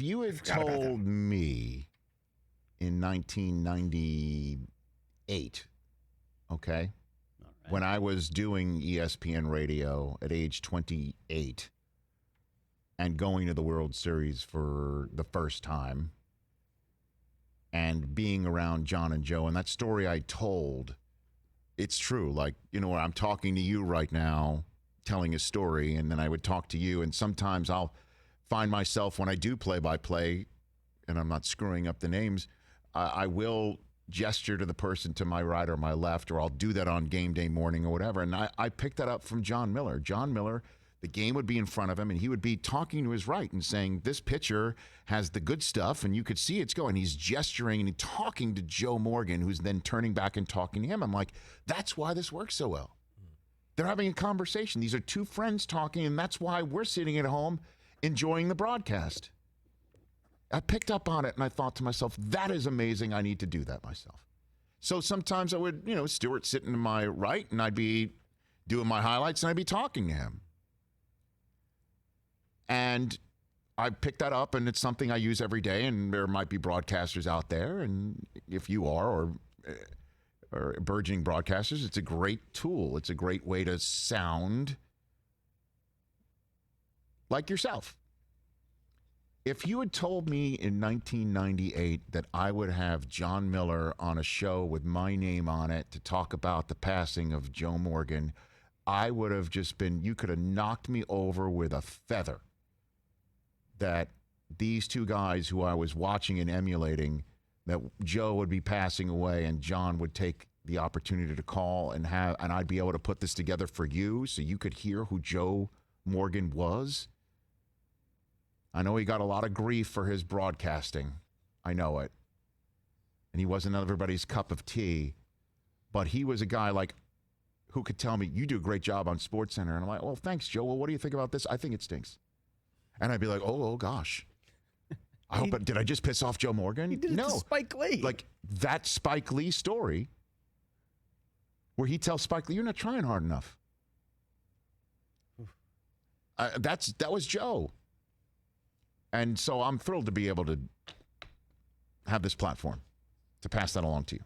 you had told me in 1998, okay, when I was doing ESPN radio at age 28 and going to the World Series for the first time and being around John and Joe, and that story I told, it's true. Like, you know, I'm talking to you right now, telling a story, and then I would talk to you, and sometimes I'll find myself when I do play-by-play, and I'm not screwing up the names, I will gesture to the person to my right or my left, or I'll do that on game day morning or whatever. And I picked that up from John Miller. John Miller, the game would be in front of him, and he would be talking to his right and saying, this pitcher has the good stuff, and you could see it's going. He's gesturing and talking to Joe Morgan, who's then turning back and talking to him. I'm like, that's why this works so well. They're having a conversation. These are two friends talking, and that's why we're sitting at home enjoying the broadcast. I picked up on it, and I thought to myself, that is amazing. I need to do that myself. So sometimes I would, Stuart sitting to my right, and I'd be doing my highlights, and I'd be talking to him. And I picked that up, and it's something I use every day, and there might be broadcasters out there, and if you are, or burgeoning broadcasters, it's a great tool. It's a great way to sound like yourself. If you had told me in 1998 that I would have John Miller on a show with my name on it to talk about the passing of Joe Morgan, I would have just been, you could have knocked me over with a feather. That these two guys who I was watching and emulating, that Joe would be passing away and John would take the opportunity to call and I'd be able to put this together for you so you could hear who Joe Morgan was. I know he got a lot of grief for his broadcasting. I know it. And he wasn't everybody's cup of tea. But he was a guy like who could tell me, you do a great job on SportsCenter. And I'm like, well, thanks, Joe. Well, what do you think about this? I think it stinks. And I'd be like, oh gosh. Did I just piss off Joe Morgan? He did it to Spike Lee. Like that Spike Lee story where he tells Spike Lee, you're not trying hard enough. That was Joe. And so I'm thrilled to be able to have this platform to pass that along to you.